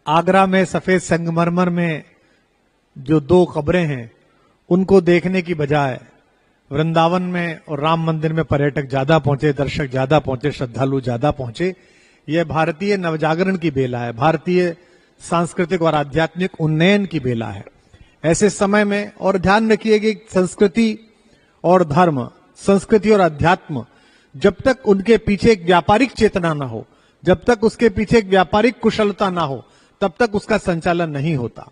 आगरा में सफेद संगमरमर में जो दो कब्रें हैं उनको देखने की बजाय वृंदावन में और राम मंदिर में पर्यटक ज्यादा पहुंचे, दर्शक ज्यादा पहुंचे, श्रद्धालु ज्यादा पहुंचे। यह भारतीय नवजागरण की बेला है, भारतीय सांस्कृतिक और आध्यात्मिक उन्नयन की बेला है। ऐसे समय में और ध्यान रखिए कि संस्कृति और धर्म, संस्कृति और अध्यात्म जब तक उनके पीछे एक व्यापारिक चेतना ना हो, जब तक उसके पीछे एक व्यापारिक कुशलता ना हो, तब तक उसका संचालन नहीं होता।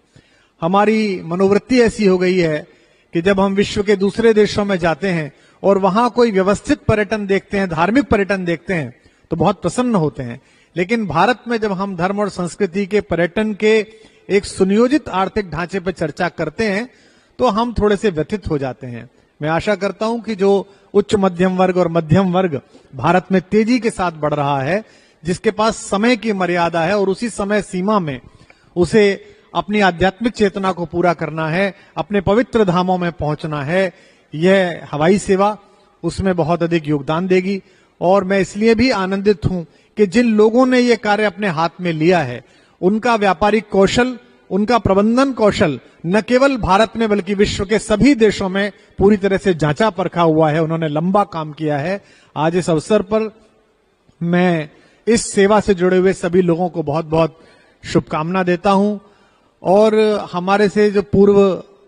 हमारी मनोवृत्ति ऐसी हो गई है कि जब हम विश्व के दूसरे देशों में जाते हैं और वहां कोई व्यवस्थित पर्यटन देखते हैं, धार्मिक पर्यटन देखते हैं, तो बहुत प्रसन्न होते हैं। लेकिन भारत में जब हम धर्म और संस्कृति के पर्यटन के एक सुनियोजित आर्थिक ढांचे पर चर्चा करते हैं तो हम थोड़े से व्यथित हो जाते हैं। मैं आशा करता हूं कि जो उच्च मध्यम वर्ग और मध्यम वर्ग भारत में तेजी के साथ बढ़ रहा है, जिसके पास समय की मर्यादा है और उसी समय सीमा में उसे अपनी आध्यात्मिक चेतना को पूरा करना है, अपने पवित्र धामों में पहुंचना है, यह हवाई सेवा उसमें बहुत अधिक योगदान देगी। और मैं इसलिए भी आनंदित हूं कि जिन लोगों ने यह कार्य अपने हाथ में लिया है, उनका व्यापारिक कौशल, उनका प्रबंधन कौशल न केवल भारत में बल्कि विश्व के सभी देशों में पूरी तरह से जांचा परखा हुआ है। उन्होंने लंबा काम किया है। आज इस अवसर पर मैं इस सेवा से जुड़े हुए सभी लोगों को बहुत बहुत शुभकामना देता हूं। और हमारे से जो पूर्व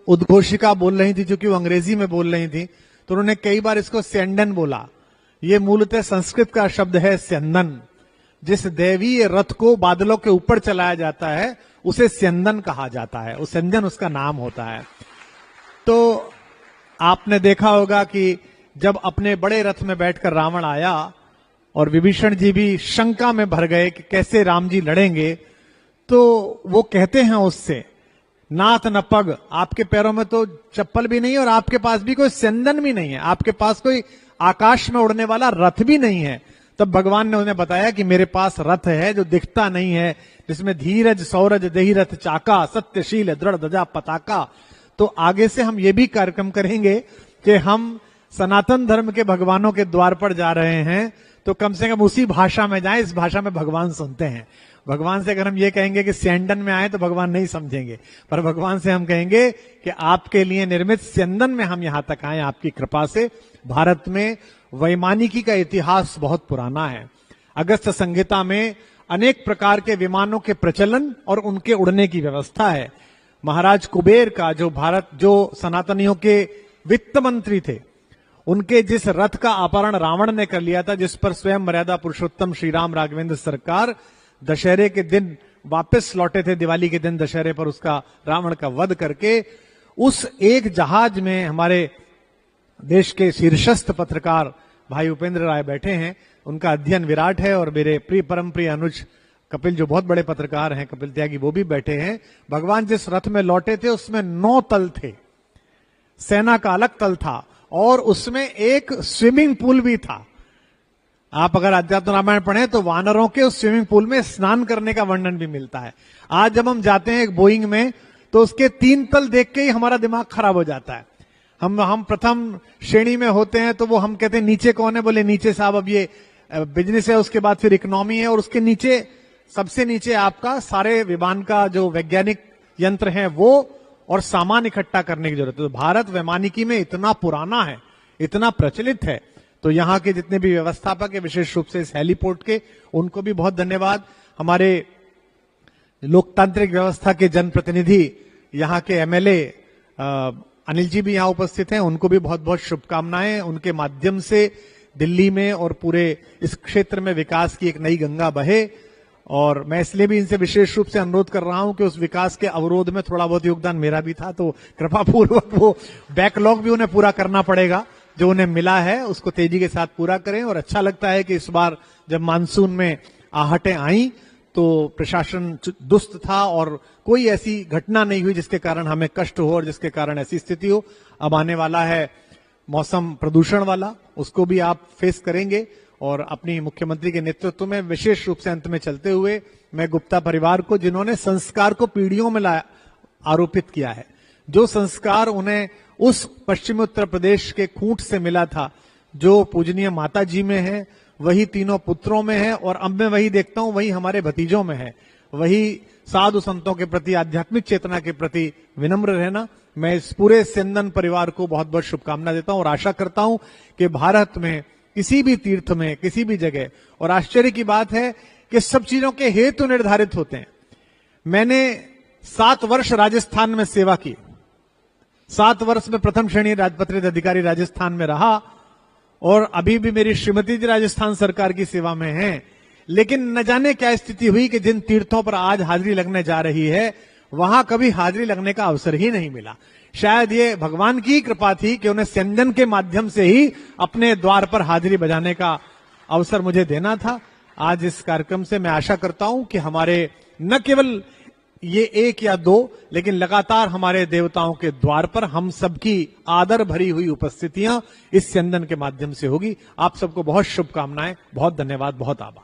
उद्घोषिका बोल रही थी, चूंकि वो अंग्रेजी में बोल रही थी, तो उन्होंने कई बार इसको स्यंदन बोला। ये मूलतः संस्कृत का शब्द है स्यंदन। जिस दैवीय रथ को बादलों के ऊपर चलाया जाता है उसे स्यंदन कहा जाता है, उस स्यंदन उसका नाम होता है। तो आपने देखा होगा कि जब अपने बड़े रथ में बैठकर रावण आया और विभीषण जी भी शंका में भर गए कि कैसे राम जी लड़ेंगे, तो वो कहते हैं उससे, नाथ न पग, आपके पैरों में तो चप्पल भी नहीं है और आपके पास भी कोई स्यंदन भी नहीं है, आपके पास कोई आकाश में उड़ने वाला रथ भी नहीं है। तब भगवान ने उन्हें बताया कि मेरे पास रथ है जो दिखता नहीं है, जिसमें धीरज सौरज देहि रथ चाका, सत्यशील दृढ़ ध्वजा पताका। तो आगे से हम ये भी कार्यक्रम करेंगे कि हम सनातन धर्म के भगवानों के द्वार पर जा रहे हैं तो कम से कम उसी भाषा में जाएं, इस भाषा में भगवान सुनते हैं। भगवान से अगर हम ये कहेंगे कि स्यंदन में आए तो भगवान नहीं समझेंगे, पर भगवान से हम कहेंगे कि आपके लिए निर्मित स्यंदन में हम यहां तक आए आपकी कृपा से। भारत में वैमानिकी का इतिहास बहुत पुराना है। अगस्त संहिता में अनेक प्रकार के विमानों के प्रचलन और उनके उड़ने की व्यवस्था है। महाराज कुबेर का जो सनातनियों के वित्त मंत्री थे, उनके जिस रथ का अपहरण रावण ने कर लिया था, जिस पर स्वयं मर्यादा पुरुषोत्तम श्री राम राघवेंद्र सरकार दशहरे के दिन वापस लौटे थे, दिवाली के दिन दशहरे पर उसका रावण का वध करके, उस एक जहाज में हमारे देश के शीर्षस्थ पत्रकार भाई उपेंद्र राय बैठे हैं। उनका अध्ययन विराट है और मेरे प्रिय परम प्रिय अनुज कपिल जो बहुत बड़े पत्रकार हैं, कपिल त्यागी, वो भी बैठे हैं। भगवान जिस रथ में लौटे थे उसमें 9 तल थे, सेना का अलग तल था और उसमें एक स्विमिंग पूल भी था। आप अगर अध्यात्म रामायण पढ़ें तो वानरों के उस स्विमिंग पूल में स्नान करने का वर्णन भी मिलता है। आज जब हम जाते हैं एक बोइंग में तो उसके 3 तल देख के ही हमारा दिमाग खराब हो जाता है। हम प्रथम श्रेणी में होते हैं तो वो हम कहते हैं नीचे कौन है, बोले नीचे साहब अब ये बिजनेस है, उसके बाद फिर इकोनॉमी है और उसके नीचे सबसे नीचे आपका सारे विमान का जो वैज्ञानिक यंत्र है वो और सामान इकट्ठा करने की जरूरत है। तो भारत वैमानिकी में इतना पुराना है, इतना प्रचलित है। तो यहाँ के जितने भी व्यवस्थापक है, विशेष रूप से इस हेलीपोर्ट के, उनको भी बहुत धन्यवाद। हमारे लोकतांत्रिक व्यवस्था के जनप्रतिनिधि यहाँ के एमएलए अनिल जी भी यहाँ उपस्थित हैं, उनको भी बहुत बहुत शुभकामनाएं। उनके माध्यम से दिल्ली में और पूरे इस क्षेत्र में विकास की एक नई गंगा बहे। और मैं इसलिए भी इनसे विशेष रूप से अनुरोध कर रहा हूं कि उस विकास के अवरोध में थोड़ा बहुत योगदान मेरा भी था, तो कृपा पूर्वक वो बैकलॉग भी उन्हें पूरा करना पड़ेगा, जो उन्हें मिला है उसको तेजी के साथ पूरा करें। और अच्छा लगता है कि इस बार जब मानसून में आहटें आई तो प्रशासन दुस्त था और कोई ऐसी घटना नहीं हुई जिसके कारण हमें कष्ट हो और जिसके कारण ऐसी स्थिति हो। अब आने वाला है मौसम प्रदूषण वाला, उसको भी आप फेस करेंगे। और अपनी मुख्यमंत्री के नेतृत्व में विशेष रूप से अंत में चलते हुए मैं गुप्ता परिवार को, जिन्होंने संस्कार को पीढ़ियों में आरोपित किया है, जो संस्कार उन्हें उस पश्चिमी उत्तर प्रदेश के खूंट से मिला था जो पूजनीय माता जी में है, वही तीनों पुत्रों में है और अब मैं वही देखता हूं वही हमारे भतीजों में है, वही साधु संतों के प्रति, आध्यात्मिक चेतना के प्रति विनम्र रहना। मैं इस पूरे स्यंदन परिवार को बहुत बहुत शुभकामना देता हूं और आशा करता हूं कि भारत में किसी भी तीर्थ में, किसी भी जगह, और आश्चर्य की बात है कि सब चीजों के हेतु निर्धारित होते हैं। मैंने 7 वर्ष राजस्थान में सेवा की, 7 वर्ष में प्रथम श्रेणी राजपत्रित अधिकारी राजस्थान में रहा, और अभी भी मेरी श्रीमती जी राजस्थान सरकार की सेवा में हैं। लेकिन न जाने क्या स्थिति हुई कि जिन तीर्थों पर आज हाजिरी लगने जा रही है, वहां कभी हाजिरी लगने का अवसर ही नहीं मिला। शायद ये भगवान की कृपा थी कि उन्हें स्यंदन के माध्यम से ही अपने द्वार पर हाजिरी बजाने का अवसर मुझे देना था। आज इस कार्यक्रम से मैं आशा करता हूं कि हमारे न केवल ये 1 या 2, लेकिन लगातार हमारे देवताओं के द्वार पर हम सबकी आदर भरी हुई उपस्थितियां इस स्यंदन के माध्यम से होगी। आप सबको बहुत शुभकामनाएं, बहुत धन्यवाद, बहुत आभार।